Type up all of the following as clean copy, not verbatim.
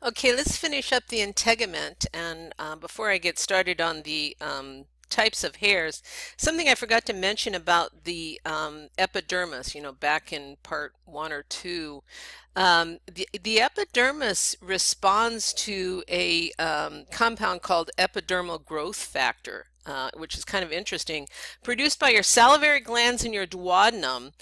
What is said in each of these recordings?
Okay, let's finish up the integument. And before I get started on the types of hairs, something I forgot to mention about the epidermis, back in part one or two. The epidermis responds to a compound called epidermal growth factor, which is kind of interesting, produced by your salivary glands in your duodenum.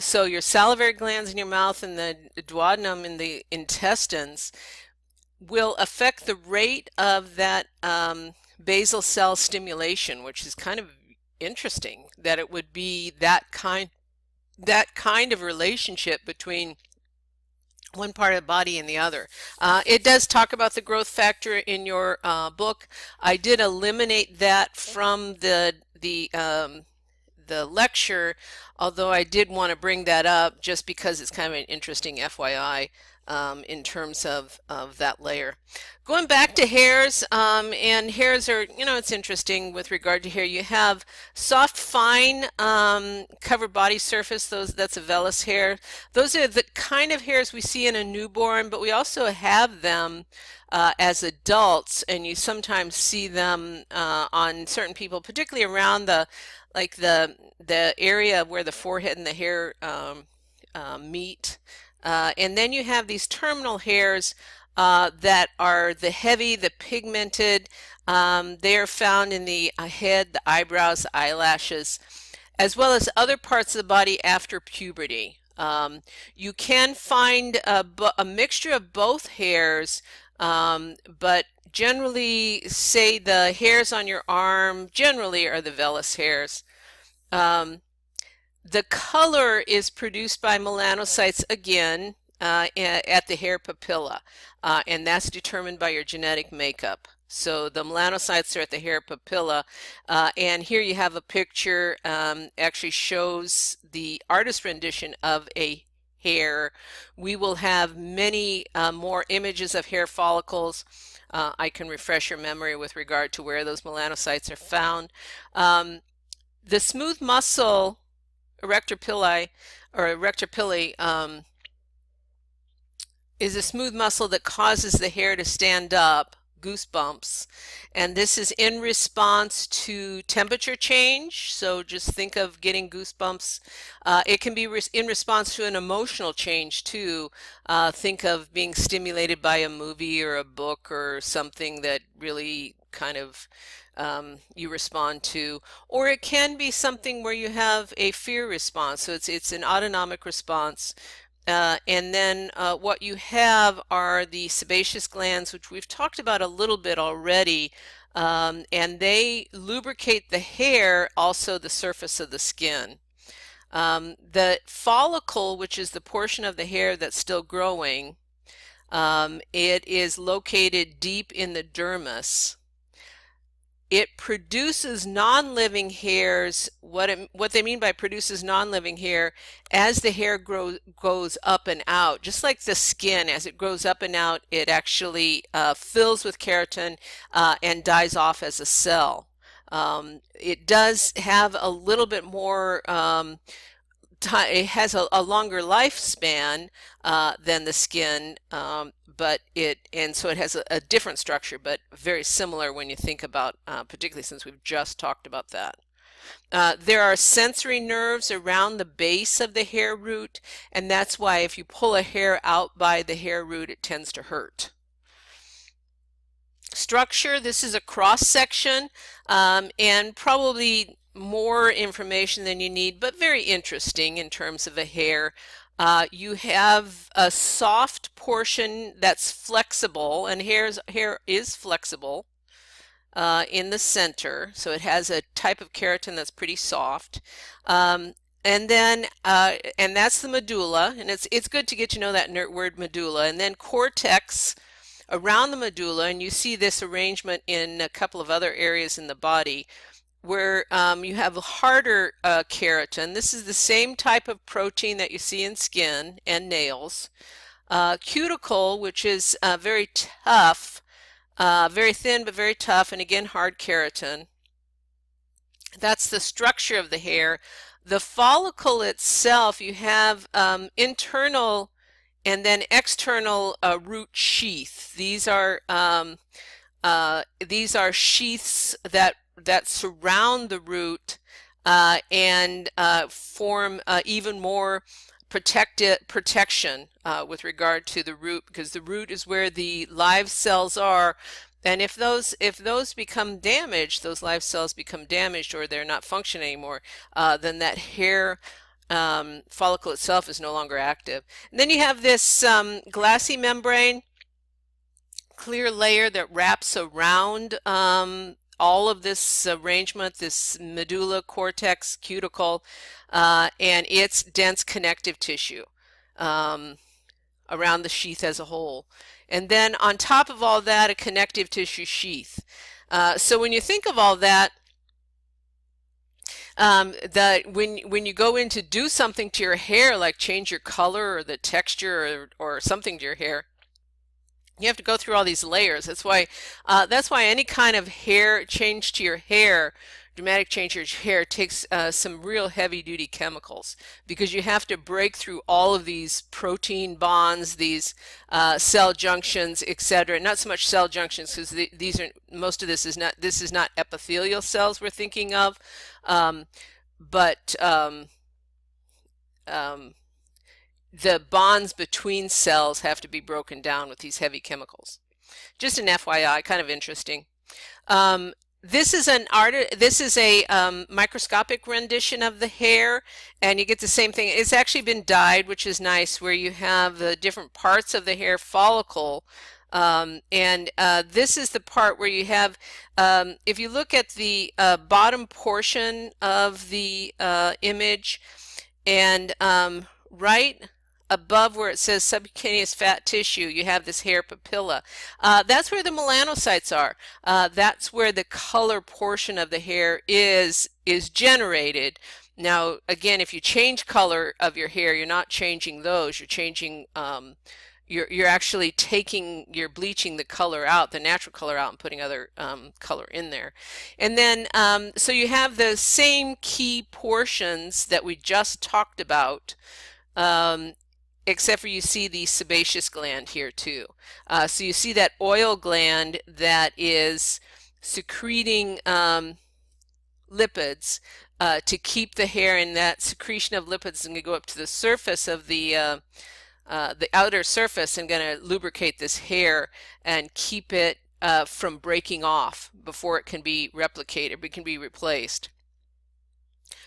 So your salivary glands in your mouth and the duodenum in the intestines will affect the rate of that basal cell stimulation, which is kind of interesting that it would be that kind of relationship between one part of the body and the other. It does talk about the growth factor in your book. I did eliminate that from the lecture, although I did want to bring that up just because it's kind of an interesting FYI in terms of that layer. Going back to hairs, and hairs are, it's interesting with regard to hair. You have soft, fine covered body surface. That's a vellus hair. Those are the kind of hairs we see in a newborn, but we also have them as adults, and you sometimes see them on certain people, particularly around the area where the forehead and the hair meet. And then you have these terminal hairs that are the heavy, the pigmented. They are found in the head, the eyebrows, the eyelashes, as well as other parts of the body after puberty. You can find a mixture of both hairs, but generally, say the hairs on your arm generally are the vellus hairs. Um, the color is produced by melanocytes again at the hair papilla, and that's determined by your genetic makeup. So the melanocytes are at the hair papilla, and here you have a picture, actually shows the artist rendition of a hair. We will have many more images of hair follicles. I can refresh your memory with regard to where those melanocytes are found. The smooth muscle erector pili or erector pili is a smooth muscle that causes the hair to stand up, goosebumps, and this is in response to temperature change. So just think of getting goosebumps. It can be in response to an emotional change too. Think of being stimulated by a movie or a book or something that really kind of you respond to, or it can be something where you have a fear response. So it's an autonomic response. And then what you have are the sebaceous glands, which we've talked about a little bit already, and they lubricate the hair, also the surface of the skin. The follicle, which is the portion of the hair that's still growing, it is located deep in the dermis. It produces non-living hairs. What they mean by produces non-living hair, as the hair goes up and out, just like the skin, as it grows up and out, it actually fills with keratin and dies off as a cell. It does have a little bit more it has a longer lifespan than the skin, and so it has a different structure, but very similar when you think about, particularly since we've just talked about that. There are sensory nerves around the base of the hair root, and that's why if you pull a hair out by the hair root, it tends to hurt. Structure, this is a cross section, and probably more information than you need, but very interesting in terms of a hair. You have a soft portion that's flexible, and hair is flexible in the center, so it has a type of keratin that's pretty soft. And then, and that's the medulla, and it's good to get to know that word medulla. And then cortex around the medulla, and you see this arrangement in a couple of other areas in the body, where you have harder keratin. This is the same type of protein that you see in skin and nails. Cuticle, which is very tough, very thin but very tough, and again hard keratin. That's the structure of the hair. The follicle itself, you have internal and then external root sheath. These are sheaths that surround the root and form even more protection with regard to the root, because the root is where the live cells are. And if those become damaged, those live cells become damaged, or they're not functioning anymore, then that hair follicle itself is no longer active. And then you have this glassy membrane, clear layer that wraps around all of this arrangement, this medulla, cortex, cuticle, and its dense connective tissue around the sheath as a whole. And then on top of all that, a connective tissue sheath. So when you think of all that, when you go in to do something to your hair, like change your color or the texture or something to your hair, you have to go through all these layers. That's why any kind of hair change to your hair, dramatic change to your hair, takes some real heavy-duty chemicals, because you have to break through all of these protein bonds, these cell junctions, etc. Not so much cell junctions, because most of this is not epithelial cells we're thinking of, but the bonds between cells have to be broken down with these heavy chemicals. Just an FYI, kind of interesting. This is a microscopic rendition of the hair, and you get the same thing. It's actually been dyed, which is nice, where you have the different parts of the hair follicle. This is the part where you have, if you look at the bottom portion of the image, and right above where it says subcutaneous fat tissue, you have this hair papilla. That's where the melanocytes are. That's where the color portion of the hair is generated. Now, again, if you change color of your hair, you're not changing those. You're changing, you're actually you're bleaching the color out, the natural color out, and putting other color in there. And then, so you have the same key portions that we just talked about, except for you see the sebaceous gland here too. So you see that oil gland that is secreting lipids to keep the hair, and that secretion of lipids is going to go up to the surface of the outer surface and going to lubricate this hair and keep it from breaking off before it can be replicated, it can be replaced.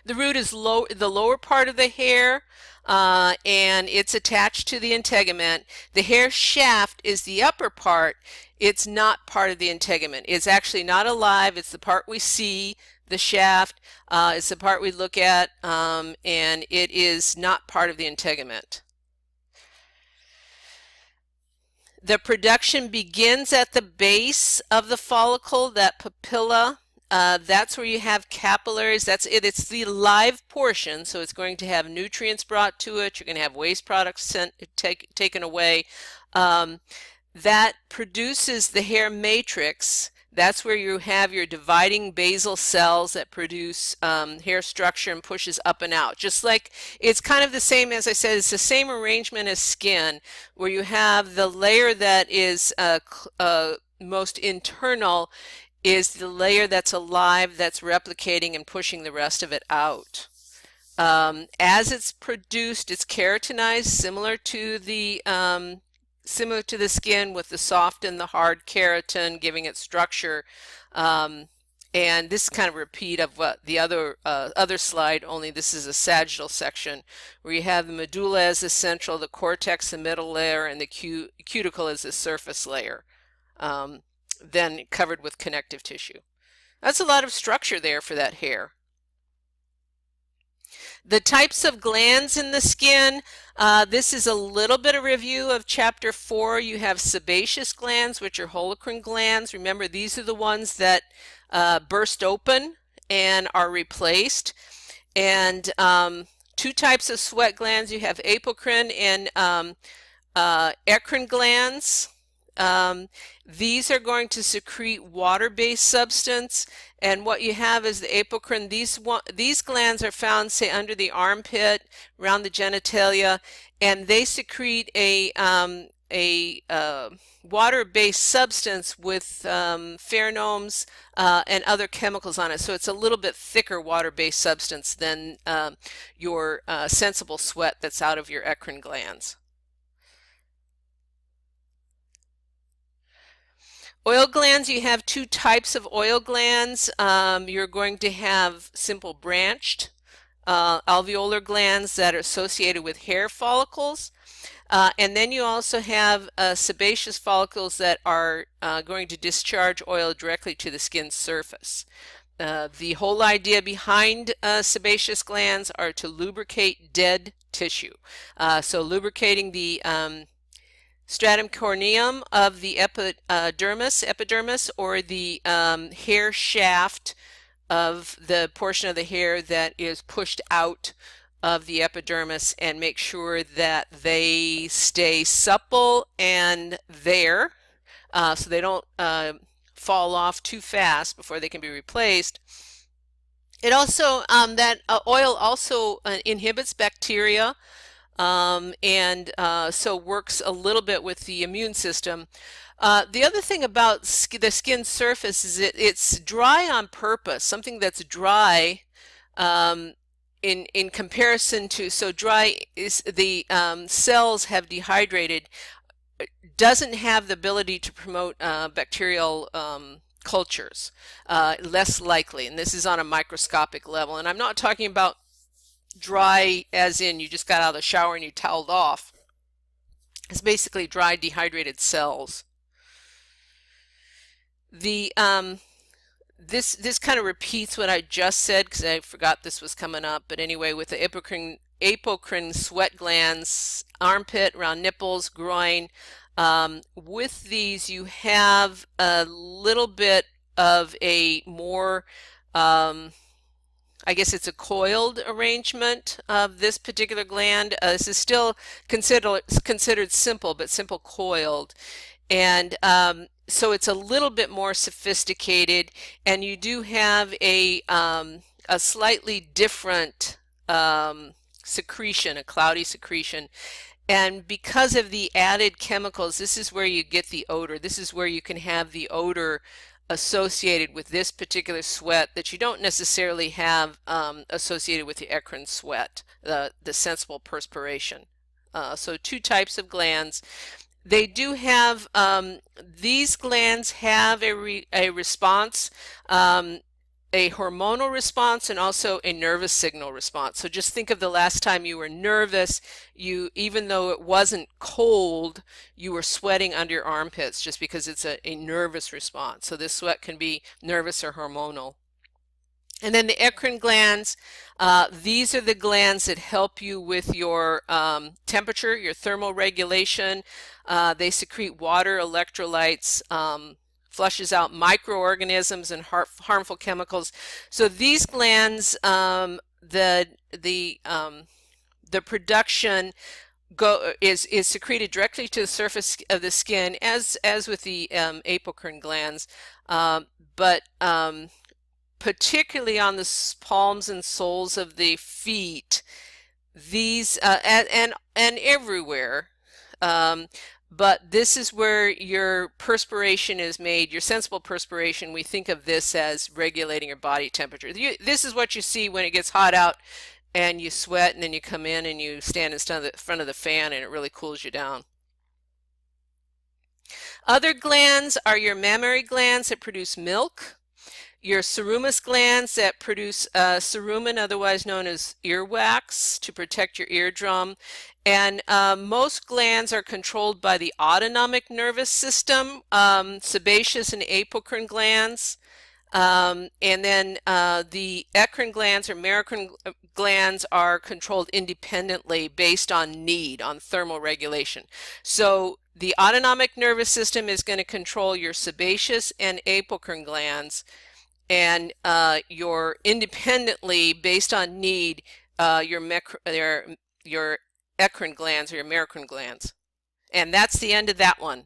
The root is the lower part of the hair, and it's attached to the integument. The hair shaft is the upper part. It's not part of the integument. It's actually not alive. It's the part we see, the shaft. It's the part we look at, and it is not part of the integument. The production begins at the base of the follicle, that papilla. That's where you have capillaries. That's it. It's the live portion, so it's going to have nutrients brought to it. You're going to have waste products taken away. That produces the hair matrix. That's where you have your dividing basal cells that produce hair structure and pushes up and out. Just like, it's kind of the same, as I said, it's the same arrangement as skin, where you have the layer that is most internal is the layer that's alive, that's replicating and pushing the rest of it out. As it's produced, it's keratinized, similar to the skin, with the soft and the hard keratin giving it structure. And this is kind of a repeat of what the other slide, only this is a sagittal section, where you have the medulla as the central, the cortex the middle layer, and the cuticle as the surface layer, then covered with connective tissue. That's a lot of structure there for that hair. The types of glands in the skin, this is a little bit of review of chapter 4. You have sebaceous glands, which are holocrine glands. Remember, these are the ones that burst open and are replaced. And two types of sweat glands. You have apocrine and eccrine glands. these are going to secrete water-based substance, and what you have is the apocrine. These glands are found, say, under the armpit, around the genitalia, and they secrete a water-based substance with pheromones and other chemicals on it. So it's a little bit thicker water-based substance than your sensible sweat that's out of your eccrine glands. Oil glands, you have two types of oil glands. You're going to have simple branched alveolar glands that are associated with hair follicles. And then you also have sebaceous follicles that are going to discharge oil directly to the skin surface. The whole idea behind sebaceous glands are to lubricate dead tissue. So lubricating the stratum corneum of the epidermis, or the hair shaft of the portion of the hair that is pushed out of the epidermis, and make sure that they stay supple and there, so they don't fall off too fast before they can be replaced. It also, oil also inhibits bacteria, and so works a little bit with the immune system. The other thing about the skin surface is it's dry on purpose. Something that's dry in comparison to, so dry is the cells have dehydrated, doesn't have the ability to promote bacterial cultures, less likely, and this is on a microscopic level. And I'm not talking about dry as in you just got out of the shower and you toweled off. It's basically dry, dehydrated cells. The this kind of repeats what I just said, because I forgot this was coming up. But anyway, with the apocrine sweat glands, armpit, around nipples, groin, with these you have a little bit of a more I guess it's a coiled arrangement of this particular gland. This is still considered simple, but simple coiled. And so it's a little bit more sophisticated, and you do have a slightly different secretion, a cloudy secretion. And because of the added chemicals, this is where you get the odor. This is where you can have the odor associated with this particular sweat that you don't necessarily have associated with the eccrine sweat, the sensible perspiration. So two types of glands. They do have, these glands have a response, a hormonal response, and also a nervous signal response. So just think of the last time you were nervous, even though it wasn't cold, you were sweating under your armpits just because it's a nervous response. So this sweat can be nervous or hormonal. And then the eccrine glands, these are the glands that help you with your temperature, your thermal regulation. They secrete water, electrolytes, flushes out microorganisms and harmful chemicals. So these glands, the production is secreted directly to the surface of the skin, as with the apocrine glands, but particularly on the palms and soles of the feet, these and everywhere. But this is where your perspiration is made, your sensible perspiration. We think of this as regulating your body temperature. This is what you see when it gets hot out and you sweat, and then you come in and you stand in front of the fan and it really cools you down. Other glands are your mammary glands that produce milk, your ceruminous glands that produce cerumen, otherwise known as earwax, to protect your eardrum. And most glands are controlled by the autonomic nervous system, sebaceous and apocrine glands. And then the eccrine glands or merocrine glands are controlled independently based on need, on thermal regulation. So the autonomic nervous system is going to control your sebaceous and apocrine glands, and your independently based on need your eccrine glands or your merocrine glands. And that's the end of that one.